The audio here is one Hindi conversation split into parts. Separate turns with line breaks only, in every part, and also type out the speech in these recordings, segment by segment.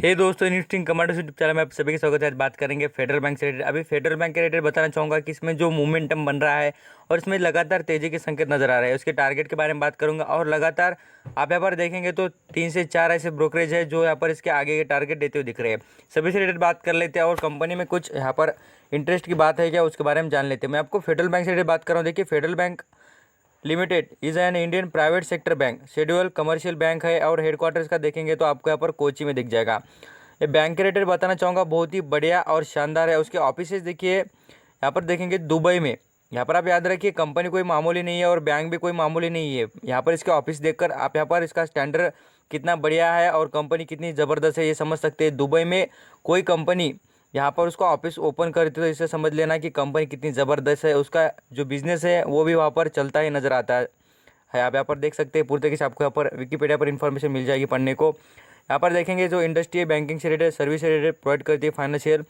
हे दोस्तों, इन्वेस्टिंग कमांडर्स यूट्यूब चैनल में आप सभी का स्वागत है। आज बात करेंगे फेडरल बैंक से रिलेटेड। अभी फेडरल बैंक के रिलेटेड बताना चाहूँगा कि इसमें जो मोमेंटम बन रहा है और इसमें लगातार तेजी के संकेत नजर आ रहे हैं। उसके टारगेट के बारे में बात करूंगा और लगातार आप यहाँ पर देखेंगे तो 3 से 4 ऐसे ब्रोकरेज है जो यहाँ पर इसके आगे के टारगेट देते हुए दिख रहे हैं। सभी से रिलेटेड बात कर लेते हैं और कंपनी में कुछ यहाँ पर इंटरेस्ट की बात है क्या उसके बारे में जान लेते हैं। मैं आपको फेडरल बैंक से रिलेटेड बात कर रहा हूँ। देखिए, federal bank limited is an Indian private sector bank, schedule commercial bank है और हेडक्वार्टर्स का देखेंगे तो आपको यहाँ पर कोची में दिख जाएगा। ये बैंक के रिलेटेड बताना चाहूँगा, बहुत ही बढ़िया और शानदार है। उसके ऑफिसेज देखिए, यहाँ पर देखेंगे दुबई में। यहाँ पर आप याद रखिए, कंपनी कोई मामूली नहीं है और बैंक भी कोई मामूली नहीं है। यहाँ पर इसके ऑफिस देखकर आप यहाँ पर इसका स्टैंडर्ड कितना बढ़िया है और कंपनी कितनी ज़बरदस्त है ये समझ सकते हैं। दुबई में कोई कंपनी यहाँ पर उसका ऑफिस ओपन करती है तो इससे समझ लेना कि कंपनी कितनी ज़बरदस्त है। उसका जो बिजनेस है वो भी वहाँ पर चलता ही नज़र आता है। आप यहाँ पर देख सकते हैं, पूरी तरीके से आपको यहाँ पर विकीपीडिया पर इन्फॉर्मेशन मिल जाएगी पढ़ने को। यहाँ पर देखेंगे जो इंडस्ट्री बैंकिंग से रिलेटेड सर्विस से रिलेटेड प्रोवाइड करती है फाइनेंशियल।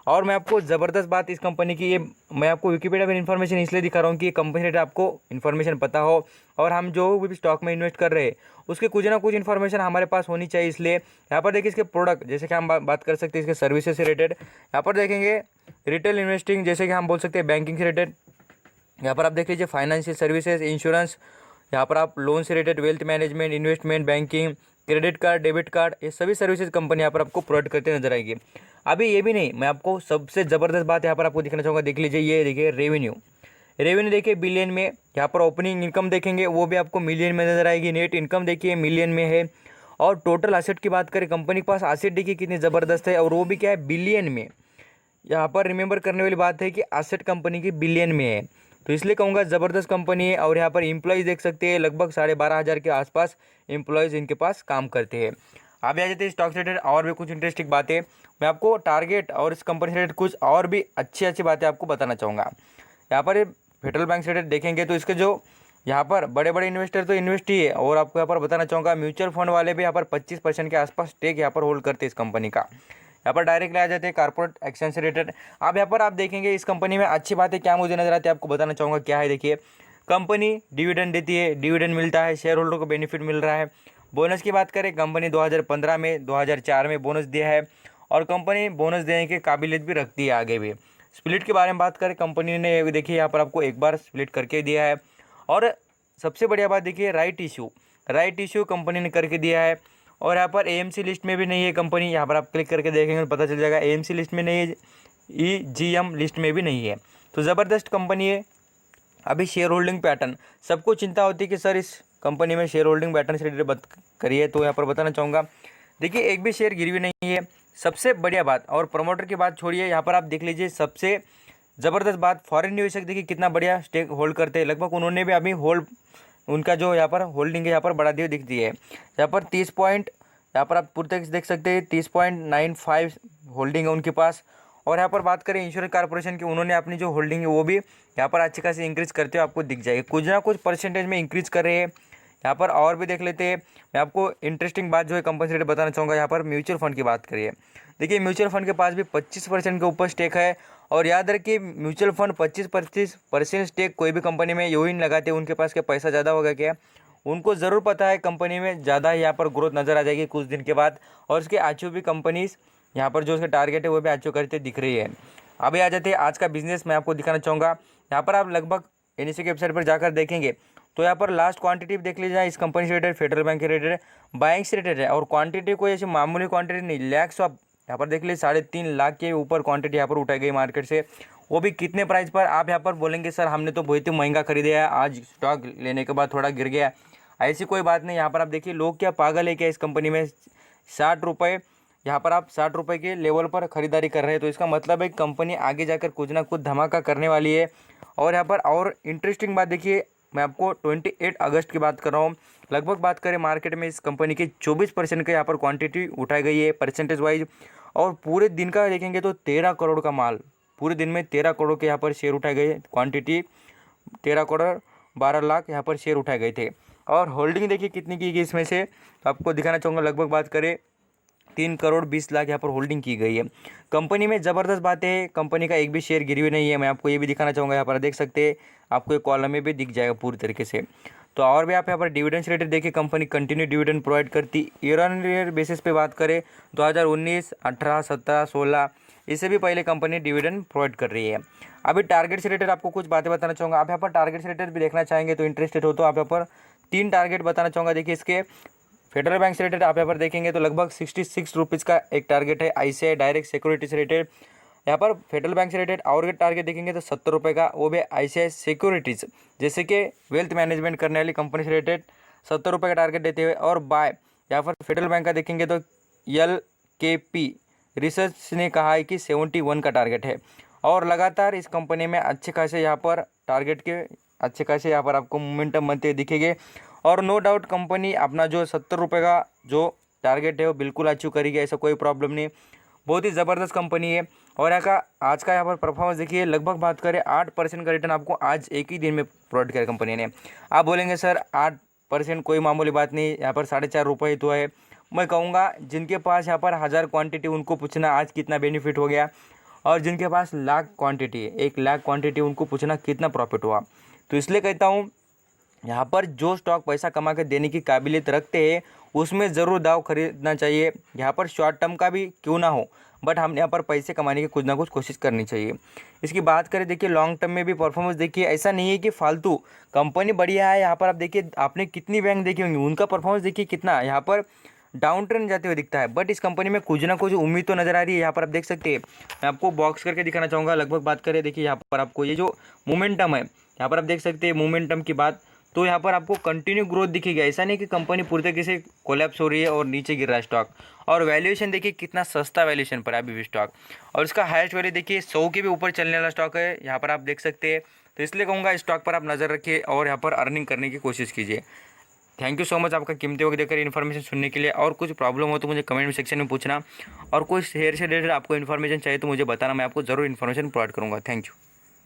और मैं आपको ज़बरदस्त बात इस कंपनी की, ये मैं आपको विकीपीडिया पर इन्फॉर्मेशन इसलिए दिखा रहा हूँ कि ये कंपनी रिलेटेड आपको इन्फॉर्मेशन पता हो और हम जो भी स्टॉक में इन्वेस्ट कर रहे हैं उसके कुछ ना कुछ इन्फॉर्मेशन हमारे पास होनी चाहिए। इसलिए यहाँ पर देखिए इसके प्रोडक्ट, जैसे कि हम बात कर सकते हैं इसके सर्विसेज से रिलेटेड। यहाँ पर देखेंगे रिटेल इन्वेस्टिंग, जैसे कि हम बोल सकते हैं बैंकिंग से रिलेटेड। यहाँ पर आप देख लीजिए फाइनेंशियल सर्विसेज, इंश्योरेंस, यहाँ पर आप लोन से related, wealth management, investment banking, credit card, debit card, ये सभी सर्विसेज कंपनी यहाँ पर आपको प्रोवाइड करते नजर आएगी। अभी ये भी नहीं, मैं आपको सबसे ज़बरदस्त बात यहाँ पर आपको दिखाना चाहूँगा। देख लीजिए, ये देखिए रेवेन्यू देखिए बिलियन में। यहाँ पर ओपनिंग इनकम देखेंगे वो भी आपको मिलियन में नजर आएगी। नेट इनकम देखिए मिलियन में है। और टोटल एसेट की बात करें, कंपनी के पास एसेट देखिए कितनी ज़बरदस्त है और वो भी क्या है, बिलियन में। यहाँ पर रिमेंबर करने वाली बात है कि एसेट कंपनी की बिलियन में है, तो इसलिए कहूँगा ज़बरदस्त कंपनी है। और यहाँ पर एम्प्लॉयज़ देख सकते हैं, लगभग 12,500 के आसपास एम्प्लॉयज़ इनके पास काम करते हैं। अब आ जाते हैं स्टॉक से रिलेटेड और भी कुछ इंटरेस्टिंग बातें। मैं आपको टारगेट और इस कंपनी से रिलेटेड कुछ और भी अच्छी अच्छी बातें आपको बताना चाहूँगा। यहाँ पर फेडरल बैंक से रिलेटेड देखेंगे तो इसके जो यहाँ पर बड़े बड़े इन्वेस्टर तो इन्वेस्ट ही है, और आपको यहाँ पर बताना चाहूँगा म्यूचुअल फंड वाले भी यहाँ पर 25% के आसपास स्टेक यहाँ पर होल्ड करते हैं इस कंपनी का। यहाँ पर डायरेक्ट ले आ जाते हैं कॉर्पोरेट एक्सचेंज से रिलेटेड। अब यहाँ पर आप देखेंगे इस कंपनी में अच्छी बातें क्या मुझे नजर आती है, आपको बताना चाहूँगा क्या है। देखिए, कंपनी डिविडेंड देती है, डिविडेंड मिलता है, शेयर होल्डर को बेनिफिट मिल रहा है। बोनस की बात करें, कंपनी 2015 में 2004 में बोनस दिया है और कंपनी बोनस देने की काबिलियत भी रखती है आगे भी। स्प्लिट के बारे में बात करें, कंपनी ने देखिए यहाँ पर आपको एक बार स्प्लिट करके दिया है। और सबसे बढ़िया बात देखिए, राइट इशू कंपनी ने करके दिया है। और यहाँ पर एएमसी लिस्ट में भी नहीं है कंपनी, यहाँ पर आप क्लिक करके देखेंगे तो पता चल जाएगा एएमसी लिस्ट में नहीं है, ईजीएम लिस्ट में भी नहीं है। तो ज़बरदस्त कंपनी है। अभी शेयर होल्डिंग पैटर्न, सबको चिंता होती है कि सर इस कंपनी में शेयर होल्डिंग पैटर्न से रिलेटेड बात करिए, तो यहाँ पर बताना चाहूँगा देखिए एक भी शेयर गिरवी नहीं है। सबसे बढ़िया बात, और प्रमोटर की बात छोड़िए, यहाँ पर आप देख लीजिए सबसे ज़बरदस्त बात, फॉरेन निवेशक देखिए कितना बढ़िया स्टेक होल्ड करते हैं। लगभग उन्होंने भी अभी होल्ड, उनका जो यहाँ पर होल्डिंग है यहाँ पर बढ़ा दी हुई दिखती है। यहाँ पर 30 पॉइंट, यहाँ पर आप पूरी तरीके से देख सकते हैं 30.95 होल्डिंग है उनके पास। और यहाँ पर बात करें इंश्योरेंस कॉर्पोरेशन की, उन्होंने अपनी जो होल्डिंग है वो भी यहाँ पर अच्छी खासी इंक्रीज़ करते हुए आपको दिख जाएगी, कुछ ना कुछ परसेंटेज में इंक्रीज़ कर रहे हैं। यहाँ पर और भी देख लेते हैं। मैं आपको इंटरेस्टिंग बात जो है कंपनी से रिलेटेड बताना चाहूँगा। यहाँ पर म्यूचुअल फंड की बात करिए, देखिए म्यूचुअल फंड के पास भी 25% के ऊपर स्टेक है। और याद रखिए, म्यूचुअल फंड 25% स्टेक कोई भी कंपनी में यूँ ही नहीं लगाते, उनके पास क्या पैसा ज़्यादा होगा क्या, उनको ज़रूर पता है कंपनी में ज़्यादा यहाँ पर ग्रोथ नज़र आ जाएगी कुछ दिन के बाद। और उसके अचीव भी कंपनीज यहाँ पर जो उसके टारगेट है वो भी अचीव करते दिख रही है। अभी आ जाते हैं आज का बिजनेस, मैं आपको दिखाना चाहूँगा। यहाँ पर आप लगभग एनएसई की वेबसाइट पर जाकर देखेंगे तो यहाँ पर लास्ट क्वांटिटी देख लीजिए, इस कंपनी से रिलेटेड फेडरल बैंक के रिलेटेड बाइंग से रिलेटेड है। और क्वांटिटी कोई ऐसी मामूली क्वांटिटी नहीं, लैक्स ऑफ, यहाँ पर देख लीजिए 3.5 लाख के ऊपर क्वांटिटी यहाँ पर उठाई गई मार्केट से। वो भी कितने प्राइस पर, आप यहाँ पर बोलेंगे सर हमने तो बहुत ही महंगा खरीदा है, आज स्टॉक लेने के बाद थोड़ा गिर गया। ऐसी कोई बात नहीं। यहाँ पर आप देखिए लोग क्या पागल है क्या, इस कंपनी में 60 रुपये, यहाँ पर आप 60 रुपये के लेवल पर खरीदारी कर रहे हैं, तो इसका मतलब है कंपनी आगे जाकर कुछ ना कुछ धमाका करने वाली है। और यहाँ पर और इंटरेस्टिंग बात देखिए, मैं आपको 28 अगस्त की बात कर रहा हूँ। लगभग बात करें मार्केट में इस कंपनी की 24% के यहाँ पर क्वांटिटी उठाई गई है परसेंटेज वाइज। और पूरे दिन का देखेंगे तो 13 करोड़ का माल, पूरे दिन में 13 करोड़ के यहाँ पर शेयर उठाए गए, क्वांटिटी 13 करोड़ 12 लाख यहाँ पर शेयर उठाए गए थे। और होल्डिंग देखिए कितनी की गई इसमें से, आपको दिखाना चाहूँगा। लगभग बात करें 3 करोड़ 20 लाख यहाँ पर होल्डिंग की गई है। कंपनी में ज़बरदस्त बातें हैं, कंपनी का एक भी शेयर गिरी हुई नहीं है। मैं आपको ये भी दिखाना चाहूँगा, यहाँ पर देख सकते हैं, आपको एक कॉलम में भी दिख जाएगा पूरी तरीके से। तो और भी आप यहाँ पर डिविडेंड्स रिलेटेड देखिए, कंपनी कंटिन्यू डिविडेंड प्रोवाइड करती। ईयर ऑन ईयर बेसिस पे बात करें 2019, 18, 17, 16 इससे भी पहले कंपनी डिविडेंड प्रोवाइड कर रही है। अभी टारगेट से रिलेटेड आपको कुछ बातें बताना चाहूँगा। आप यहाँ पर टारगेट से रिलेटेड भी देखना चाहेंगे तो इंटरेस्टेड हो तो आप यहाँ पर 3 टारगेट बताना चाहूँगा। देखिए इसके फेडरल बैंक से रिलेटेड आप यहाँ पर देखेंगे तो लगभग 66 रुपीज़ का एक टारगेट है। ICICI डायरेक्ट सिक्योरिटी से रिलेटेड यहाँ पर फेडरल बैंक से रिलेटेड और टारगेट देखेंगे तो 70 रुपये का, वो भी ICICI सिक्योरिटीज़ जैसे कि वेल्थ मैनेजमेंट करने वाली कंपनी से रिलेटेड 70 रुपये का टारगेट देते हुए। और बाय यहाँ पर फेडरल बैंक का देखेंगे तो LKP रिसर्च ने कहा है कि 71 का टारगेट है। और लगातार इस कंपनी में अच्छे खासे यहाँ पर टारगेट के अच्छे खासे यहाँ पर आपको मोमेंटम बनते हुए दिखेंगे। और नो डाउट कंपनी अपना जो 70 रुपये का जो टारगेट है वो बिल्कुल अचीव करेगी, ऐसा कोई प्रॉब्लम नहीं। बहुत ही ज़बरदस्त कंपनी है। और यहाँ का आज का यहाँ पर परफॉर्मेंस देखिए, लगभग बात करें 8% का रिटर्न आपको आज एक ही दिन में प्रोवाइड किया कंपनी ने। आप बोलेंगे सर 8% कोई मामूली बात नहीं, यहाँ पर 4.5 रुपये तो है। मैं कहूँगा जिनके पास यहाँ पर 1000 क्वांटिटी उनको पूछना आज कितना बेनिफिट हो गया, और जिनके पास लाख क्वांटिटी है 1 लाख क्वांटिटी उनको पूछना कितना प्रॉफिट हुआ। तो इसलिए कहता हूँ यहाँ पर जो स्टॉक पैसा कमा कर देने की काबिलियत रखते हैं उसमें ज़रूर दाव खरीदना चाहिए। यहाँ पर शॉर्ट टर्म का भी क्यों ना हो, बट हम यहाँ पर पैसे कमाने की कुछ ना कुछ कोशिश करनी चाहिए। इसकी बात करें देखिए लॉन्ग टर्म में भी परफॉर्मेंस देखिए, ऐसा नहीं है कि फालतू कंपनी बढ़िया है। यहाँ पर आप देखिए आपने कितनी बैंक देखी होंगी, उनका परफॉर्मेंस देखिए कितना यहाँ पर डाउन ट्रेंड जाते हुए दिखता है, बट इस कंपनी में कुछ ना कुछ उम्मीद तो नज़र आ रही है। यहाँ पर आप देख सकते हैं, मैं आपको बॉक्स करके दिखाना चाहूँगा। लगभग बात करें देखिए यहाँ पर आपको ये जो मोमेंटम है, यहाँ पर आप देख सकते हैं मोमेंटम की बात, तो यहाँ पर आपको कंटिन्यू ग्रोथ दिखेगी। ऐसा नहीं कि कंपनी पूरी तरीके से कोलैप्स हो रही है और नीचे गिर रहा है स्टॉक। और वैल्यूएशन देखिए कितना सस्ता वैल्यूएशन पर है अभी भी स्टॉक, और इसका हाईएस्ट वैल्यू देखिए 100 के भी ऊपर चलने वाला स्टॉक है, यहाँ पर आप देख सकते हैं। तो इसलिए कहूँगा स्टॉक पर आप नज़र रखिए और यहाँ पर अर्निंग करने की कोशिश कीजिए। थैंक यू सो मच आपका कीमती वक्त देकर इन्फॉर्मेशन सुनने के लिए। और कुछ प्रॉब्लम हो तो मुझे कमेंट सेक्शन में पूछना, और कोई शेयर से रिलेटेड आपको इन्फॉर्मेशन चाहिए तो मुझे बताना, मैं आपको ज़रूर इन्फॉर्मेशन प्रोवाइड करूँगा। Thank you.